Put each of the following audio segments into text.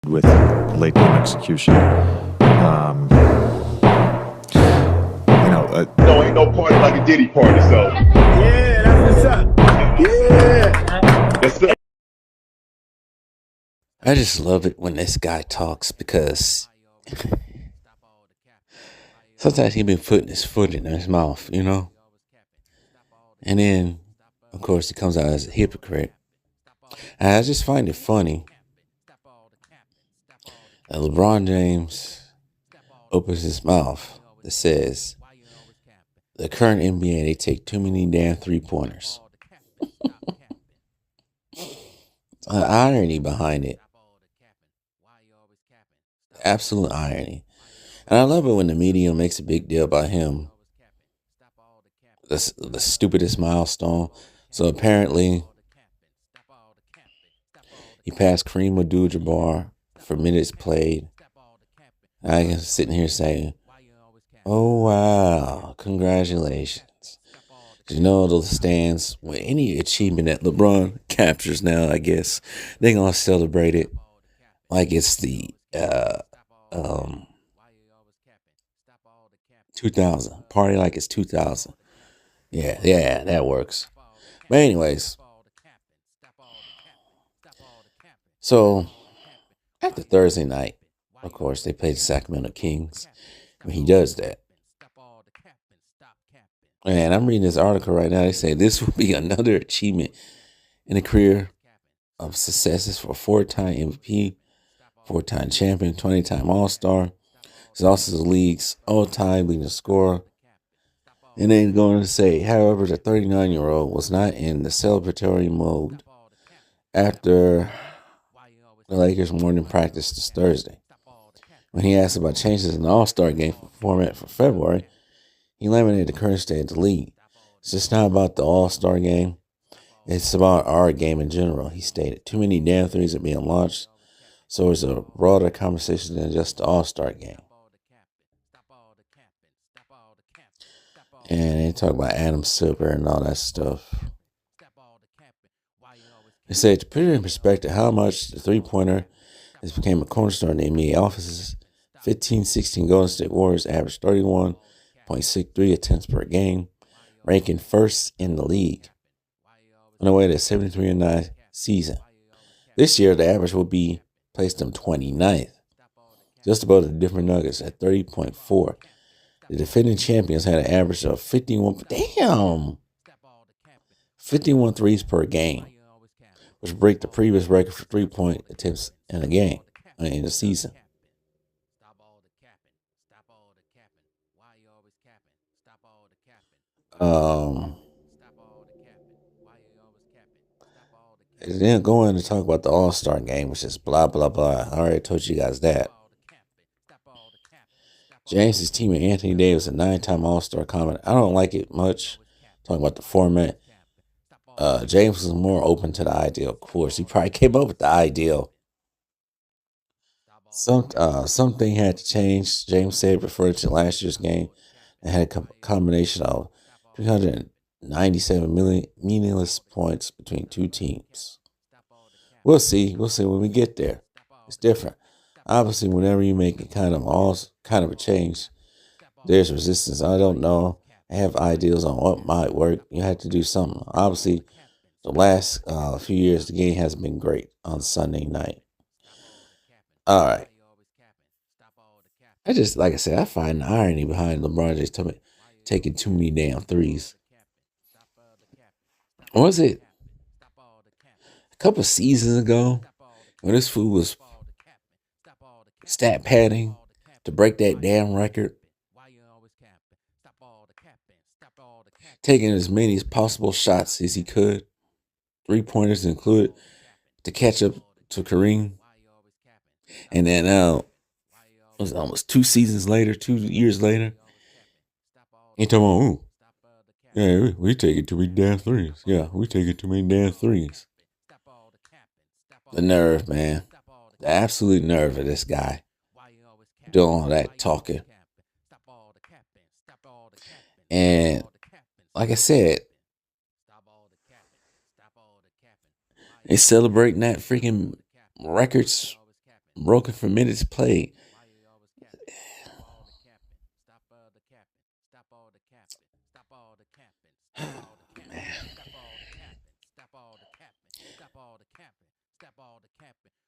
with late game execution. No, ain't no party like a Diddy party, so. Yeah, that's what's up. Yeah. Yes, sir. I just love it when this guy talks because sometimes he been putting his foot in his mouth, you know? And then, of course, he comes out as a hypocrite. And I just find it funny that LeBron James opens his mouth that says, the current NBA, they take too many damn three-pointers. An irony behind it. Absolute irony. And I love it when the media makes a big deal about him. The stupidest milestone. So apparently, he passed Kareem Abdul-Jabbar for minutes played. I am sitting here saying, oh, wow, congratulations. You know, those stands, with any achievement that LeBron captures now, I guess, they're going to celebrate it like it's the 2000. Party like it's 2000. Yeah, that works. But anyways, so after Thursday night, of course, they played the Sacramento Kings. When he does that. And I'm reading this article right now. They say this will be another achievement in the career of successes for 4-time MVP, 4-time champion, 20-time All-Star. He's also the league's all-time leading scorer. And then going to say, however, the 39-year-old was not in the celebratory mode after the Lakers' morning practice this Thursday. When he asked about changes in the All-Star game format for February, he lamented the current state of the league. It's just not about the All-Star game. It's about our game in general, he stated. Too many damn threes are being launched, so it's a broader conversation than just the All-Star game. And they talk about Adam Silver and all that stuff. They say, to put it in perspective, how much the three-pointer has become a cornerstone in the NBA offices. 15-16 Golden State Warriors averaged 31.63 attempts per game, ranking first in the league on the way to 73-9 season. This year, the average will be placed them 29th, just above the Denver Nuggets at 30.4. The defending champions had an average of 51 threes per game, which break the previous record for three-point attempts in a game in the season. And then going to talk about the All-Star game, which is blah, blah, blah. I already told you guys that. James' teammate Anthony Davis, a 9-time All-Star, comment, I don't like it much, talking about the format. James was more open to the idea, of course. He probably came up with the ideal. Something had to change, James said, referring to last year's game that had a combination of 397 meaningless points between two teams. We'll see when we get there. It's different. Obviously, whenever you make a kind of a change, there's resistance. I don't know. I have ideas on what might work. You have to do something. Obviously, the last few years, the game has been great on Sunday night. All right. Like I said, I find the irony behind LeBron James taking too many damn threes. Was it a couple of seasons ago when this fool was stat padding to break that damn record, taking as many as possible shots as he could, three-pointers included, to catch up to Kareem? And then now, it was almost 2 years later, he talking about, yeah, we take it too many damn threes. Yeah, we take it too many damn threes. The nerve, man. The absolute nerve of this guy doing all that talking. And like I said, they celebrating that freaking records broken for minutes played.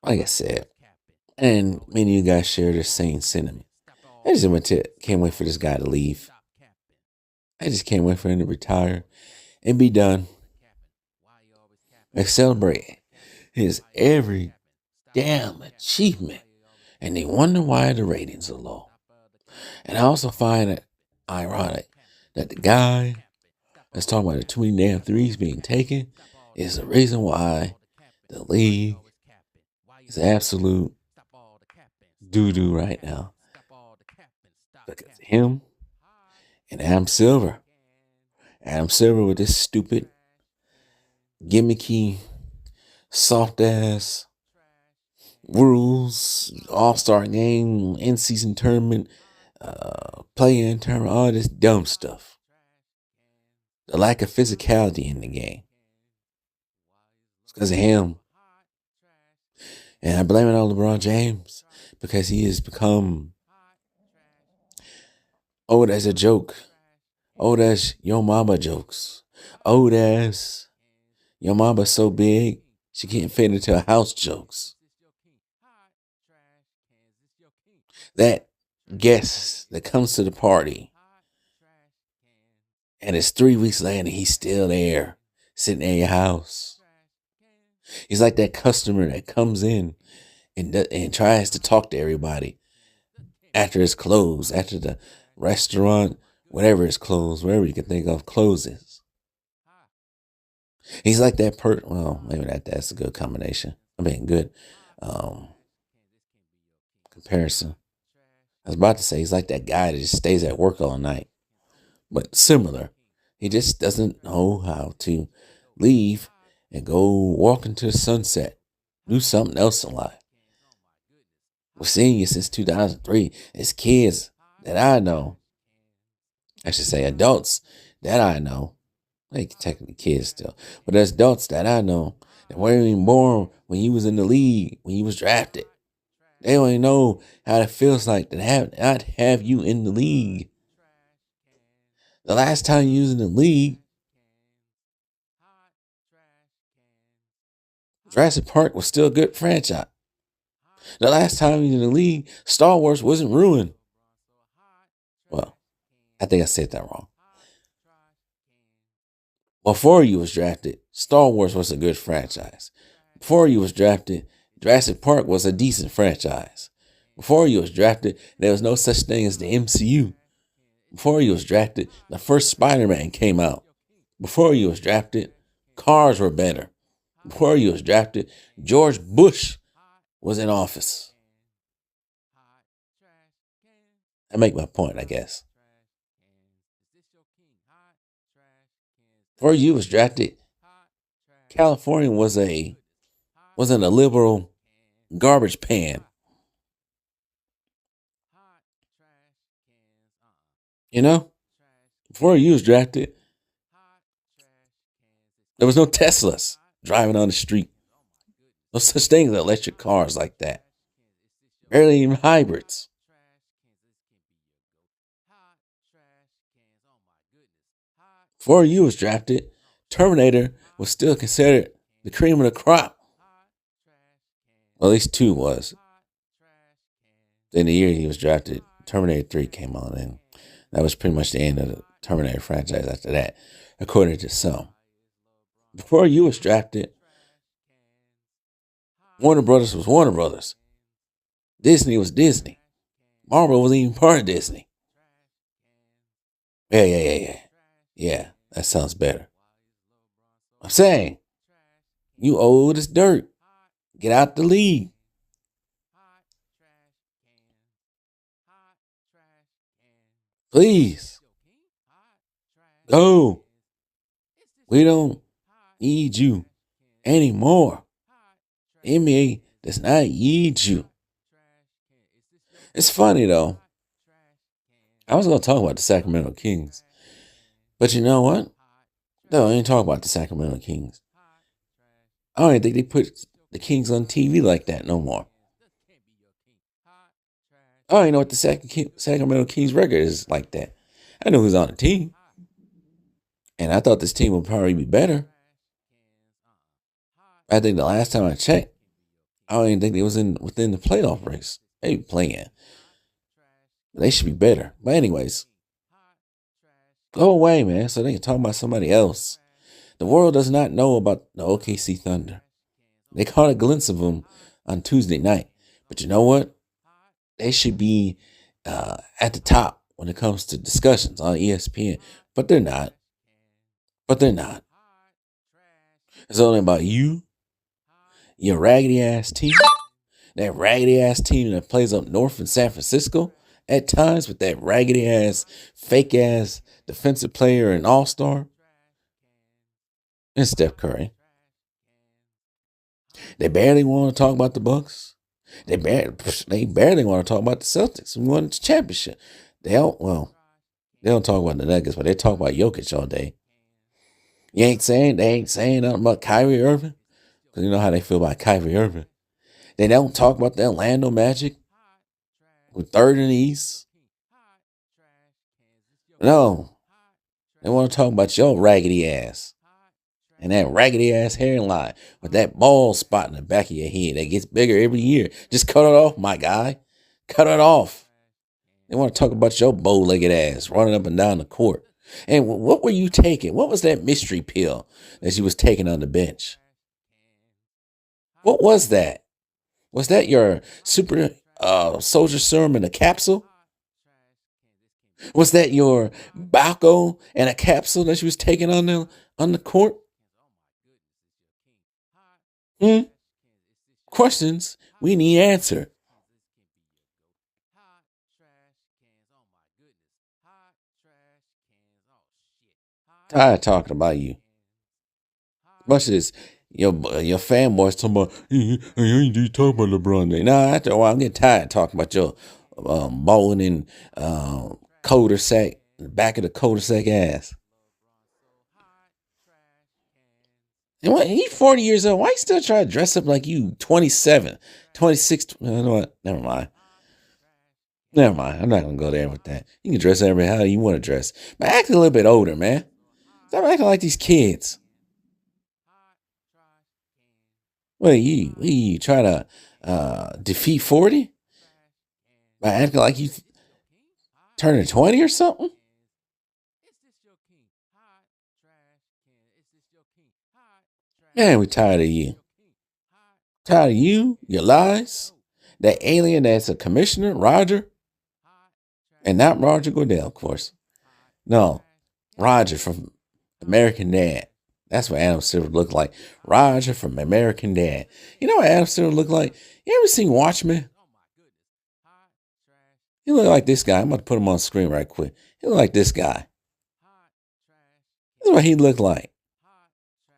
Like I said, and many of you guys share the same sentiment. I just can't wait for this guy to leave. I just can't wait for him to retire and be done. And celebrate his every damn achievement. And they wonder why the ratings are low. And I also find it ironic that the guy that's talking about the too many damn threes being taken is the reason why the league is absolute doo-doo right now. Because him and Adam Silver. Adam Silver with this stupid, gimmicky, soft-ass rules, all-star game, in-season tournament, play-in tournament, all this dumb stuff. The lack of physicality in the game. It's because of him. And I blame it on LeBron James because he has become old as a joke. Old as your mama jokes. Old as your mama's so big she can't fit into a house jokes. That guest that comes to the party and it's 3 weeks later and he's still there, sitting in your house. He's like that customer that comes in and tries to talk to everybody after it's closed, after the restaurant, whatever is closed, wherever you can think of, closes. He's like that well, maybe that's a good combination. I mean, good comparison. I was about to say he's like that guy that just stays at work all night. But similar. He just doesn't know how to leave and go walk into the sunset. Do something else in life. We've seen you since 2003. It's kids that I know. I should say adults that I know. Like technically kids still. But there's adults that I know that weren't even born when you was in the league, when you was drafted. They don't even know how it feels like to not have you in the league. The last time you was in the league, Jurassic Park was still a good franchise. The last time you was in the league, Star Wars wasn't ruined. Well, I think I said that wrong. Before you was drafted, Star Wars was a good franchise. Before you was drafted, Jurassic Park was a decent franchise. Before you was drafted, there was no such thing as the MCU. Before you was drafted, the first Spider-Man came out. Before you was drafted, cars were better. Before you was drafted, George Bush was in office. I make my point, I guess. Before you was drafted, California wasn't a liberal garbage pan. You know? Before you was drafted, there was no Teslas driving on the street. No such thing as electric cars like that. Barely even hybrids. Before you was drafted, Terminator was still considered the cream of the crop. Well, at least 2 was. Then the year he was drafted, Terminator 3 came on, and that was pretty much the end of the Terminator franchise after that, according to some. Before you was drafted, Warner Brothers was Warner Brothers. Disney was Disney. Marvel wasn't even part of Disney. Yeah, that sounds better. I'm saying, you old as dirt. Get out the league. Please. Go. We don't need you anymore. NBA does not need you. It's funny though. I was going to talk about the Sacramento Kings. But you know what? No, I ain't talking about the Sacramento Kings. I don't even think they put the Kings on TV like that no more. I don't even know what the Sacramento Kings record is like that. I know who's on the team. And I thought this team would probably be better. I think the last time I checked, I don't even think they was within the playoff race. They be playing. They should be better. But anyways, go away, man, so they can talk about somebody else. The world does not know about the OKC Thunder. They caught a glimpse of them on Tuesday night. But you know what? They should be at the top when it comes to discussions on ESPN. But they're not. It's only about you, your raggedy ass team, that raggedy ass team that plays up north in San Francisco at times with that raggedy ass, fake ass defensive player and all-star, and Steph Curry. They barely want to talk about the Bucks. They barely want to talk about the Celtics who won the championship. They don't talk about the Nuggets, but they talk about Jokic all day. They ain't saying nothing about Kyrie Irving, because you know how they feel about Kyrie Irving. They don't talk about the Orlando Magic, who third in the East. No, they want to talk about your raggedy ass and that raggedy ass hairline with that bald spot in the back of your head that gets bigger every year. Just cut it off, my guy. Cut it off. They want to talk about your bow-legged ass running up and down the court. And what were you taking? What was that mystery pill that you was taking on the bench? What was that? Was that your super soldier serum in a capsule? Was that your Balco and a capsule that you was taking on the court? Questions we need answer. Tired of talking about you. Much of this, your fanboys talking about, you ain't talking about LeBron. Nah, after a while, I'm getting tired of talking about your bowling and cul-de-sac, the back of the cul-de-sac ass. And what, he's 40 years old. Why you still trying to dress up like you 27, 26? You know what? Never mind. I'm not going to go there with that. You can dress every how you want to dress. But act a little bit older, man. Stop acting like these kids. What, you try to defeat 40? By acting like you turning 20 or something? Man, we tired of you. Tired of you, your lies. That alien that's a commissioner, Roger. And not Roger Goodell, of course. No, Roger from American Dad. That's what Adam Silver looked like. Roger from American Dad. You know what Adam Silver looked like? You ever seen Watchmen? He looked like this guy. I'm about to put him on the screen right quick. He looked like this guy. That's what he looked like.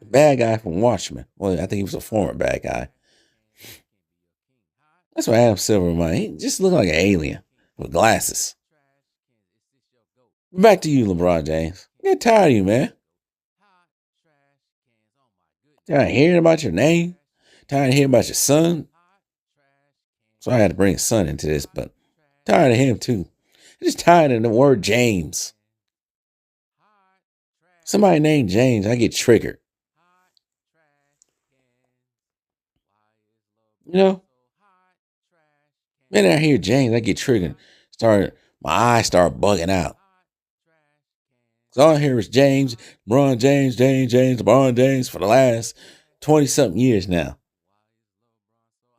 The bad guy from Watchmen. Well, I think he was a former bad guy. That's what Adam Silver reminded. He just looked like an alien with glasses. Back to you, LeBron James. I get tired of you, man. Tired of hearing about your name. Tired of hearing about your son. So I had to bring his son into this, but tired of him too. I'm just tired of the word James. Somebody named James, I get triggered. You know? When I hear James, I get triggered. My eyes start bugging out. So all I hear is James, LeBron James, LeBron James for the last 20-something years now.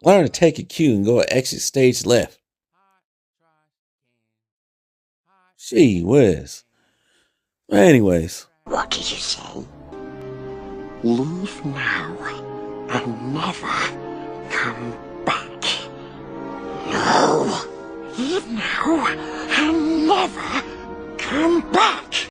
Learn to take a cue and go exit stage left. Gee whiz. Anyways. What did you say? Leave now and never come back. No. Leave now and never come back.